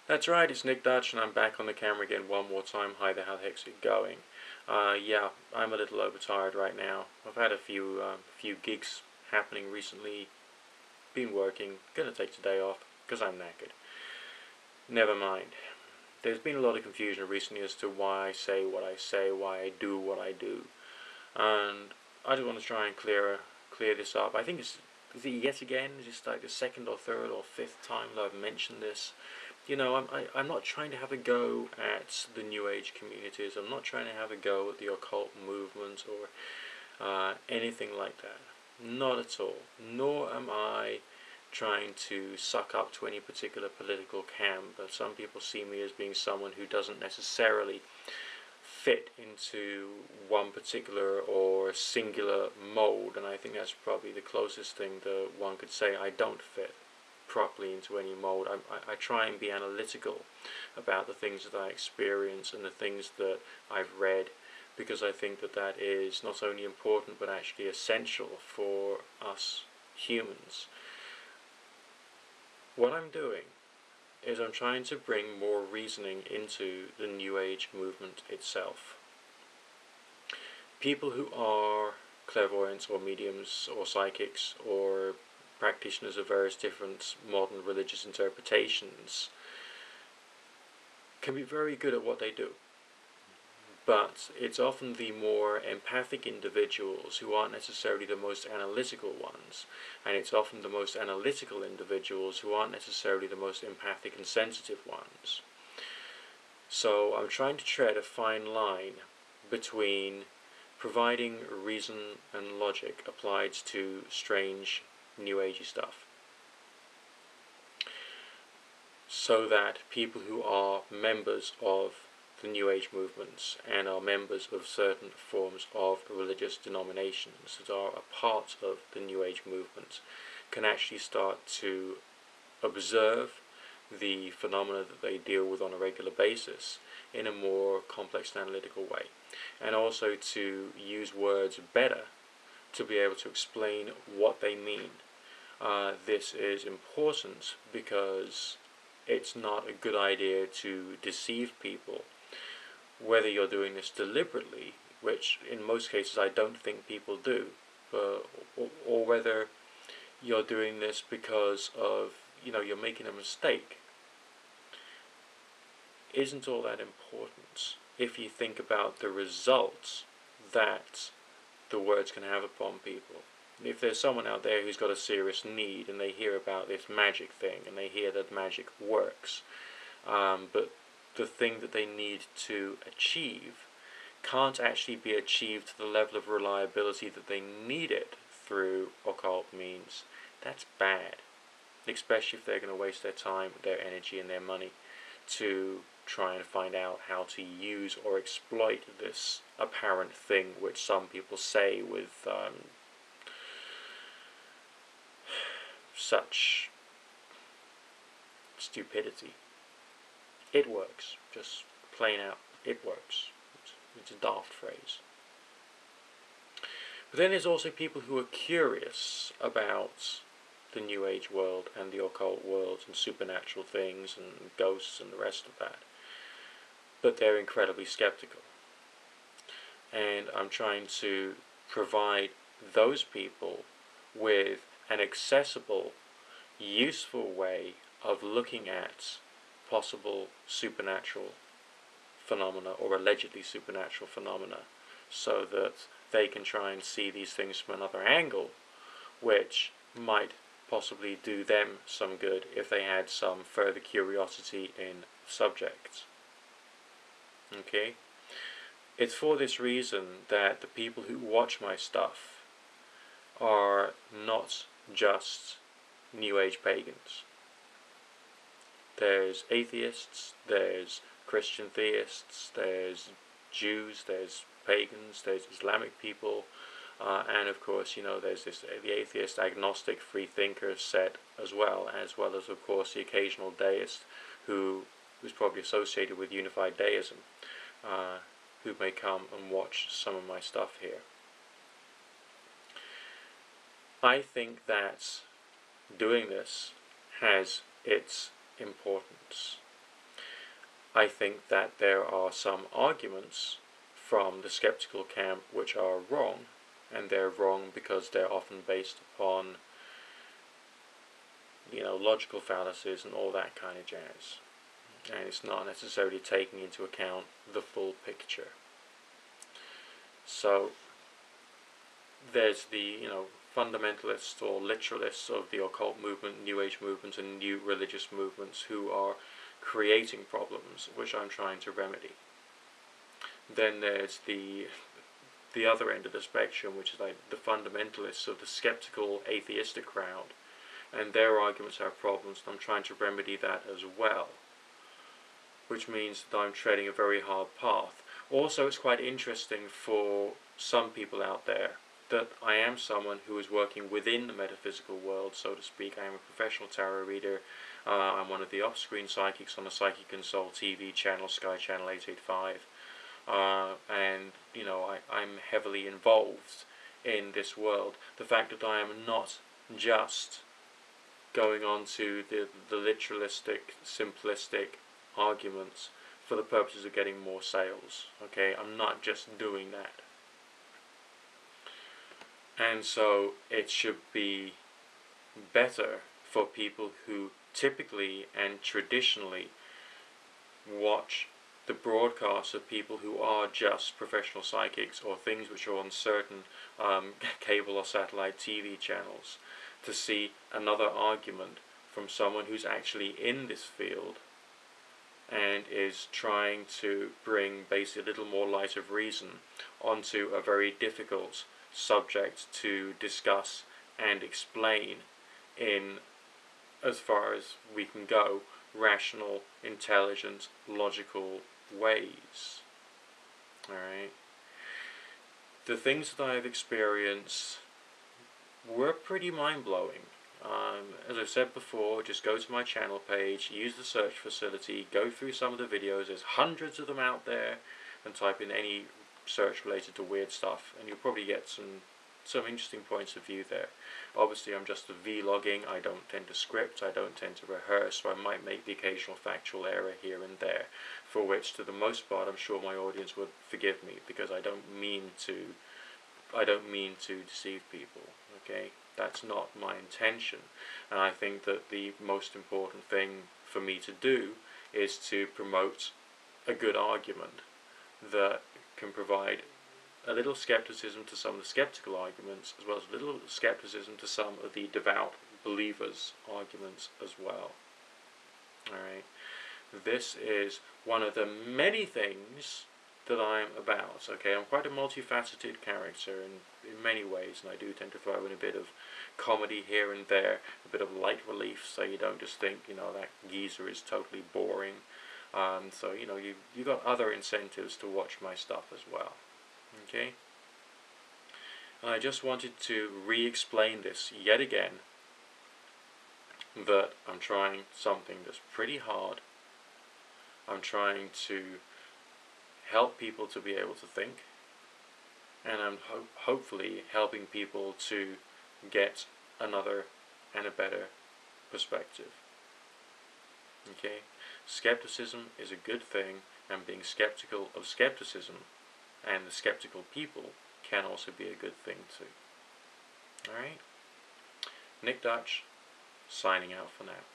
That's right, it's Nick Dutch, and I'm back on the camera again one more time. Hi there, how the heck's it going? Yeah, I'm a little overtired right now. I've had a few gigs happening recently, been working, gonna take today off, because I'm knackered. Never mind. There's been a lot of confusion recently as to why I say what I say, why I do what I do. And I just want to try and clear this up. I think is it yet again, just like the second or third or fifth time that I've mentioned this. You know, I'm not trying to have a go at the New Age communities. I'm not trying to have a go at the occult movement or anything like that. Not at all. Nor am I trying to suck up to any particular political camp. But some people see me as being someone who doesn't necessarily fit into one particular or singular mold, and I think that's probably the closest thing that one could say. I don't fit properly into any mold. I try and be analytical about the things that I experience and the things that I've read, because I think that that is not only important but actually essential for us humans. What I'm doing is I'm trying to bring more reasoning into the New Age movement itself. People who are clairvoyants or mediums or psychics or practitioners of various different modern religious interpretations can be very good at what they do. But it's often the more empathic individuals who aren't necessarily the most analytical ones, and it's often the most analytical individuals who aren't necessarily the most empathic and sensitive ones. So I'm trying to tread a fine line between providing reason and logic applied to strange New Agey stuff, so that people who are members of the New Age movements and are members of certain forms of religious denominations that are a part of the New Age movement can actually start to observe the phenomena that they deal with on a regular basis in a more complex and analytical way, and also to use words better to be able to explain what they mean. This is important because it's not a good idea to deceive people, whether you're doing this deliberately, which in most cases I don't think people do, or whether you're doing this because of, you're making a mistake. Isn't all that important if you think about the results that the words can have upon people. If there's someone out there who's got a serious need and they hear about this magic thing and they hear that magic works, but the thing that they need to achieve can't actually be achieved to the level of reliability that they need it through occult means, that's bad. Especially if they're going to waste their time, their energy and their money to try and find out how to use or exploit this apparent thing which some people say with such stupidity. It works, just plain out, it works. It's a daft phrase. But then there's also people who are curious about the New Age world and the occult world and supernatural things and ghosts and the rest of that. But they're incredibly skeptical. And I'm trying to provide those people with an accessible, useful way of looking at possible supernatural phenomena or allegedly supernatural phenomena, so that they can try and see these things from another angle, which might possibly do them some good if they had some further curiosity in subjects. Okay? It's for this reason that the people who watch my stuff are not just New Age pagans. There's atheists, there's Christian theists, there's Jews, there's pagans, there's Islamic people, and of course, there's the atheist, agnostic, free thinker set as well as of course the occasional deist who is probably associated with unified deism, who may come and watch some of my stuff here. I think that doing this has its importance. I think that there are some arguments from the skeptical camp which are wrong, and they're wrong because they're often based upon, logical fallacies and all that kind of jazz. And it's not necessarily taking into account the full picture. So there's the, fundamentalists or literalists of the occult movement, New Age movements, and new religious movements who are creating problems which I'm trying to remedy. Then there's the other end of the spectrum, which is like the fundamentalists of the skeptical atheistic crowd, and their arguments have problems, and I'm trying to remedy that as well, which means that I'm treading a very hard path. Also, it's quite interesting for some people out there that I am someone who is working within the metaphysical world, so to speak. I am a professional tarot reader. I'm one of the off-screen psychics on the Psychic Consult TV channel, Sky Channel 885. And, I'm heavily involved in this world. The fact that I am not just going on to the literalistic, simplistic arguments for the purposes of getting more sales. Okay, I'm not just doing that. And so it should be better for people who typically and traditionally watch the broadcasts of people who are just professional psychics or things which are on certain cable or satellite TV channels to see another argument from someone who's actually in this field and is trying to bring basically a little more light of reason onto a very difficult subject to discuss and explain in, as far as we can go, rational, intelligent, logical ways. Alright? The things that I've experienced were pretty mind-blowing. As I've said before, just go to my channel page, use the search facility, go through some of the videos, there's hundreds of them out there, and type in any search related to weird stuff, and you'll probably get some interesting points of view there. Obviously, I'm just vlogging, I don't tend to script, I don't tend to rehearse, so I might make the occasional factual error here and there, for which, to the most part, I'm sure my audience would forgive me, because I don't mean to deceive people, okay? That's not my intention, and I think that the most important thing for me to do is to promote a good argument that can provide a little skepticism to some of the skeptical arguments, as well as a little skepticism to some of the devout believers' arguments as well. Alright, this is one of the many things that I'm about. Okay, I'm quite a multifaceted character in many ways, and I do tend to throw in a bit of comedy here and there, a bit of light relief, so you don't just think, that geezer is totally boring. So, you got other incentives to watch my stuff as well. Okay? And I just wanted to re-explain this yet again, that I'm trying something that's pretty hard. I'm trying to help people to be able to think, and I'm hopefully helping people to get another and a better perspective. Okay? Skepticism is a good thing, and being skeptical of skepticism and the skeptical people can also be a good thing too. Alright? Nick Dutch, signing out for now.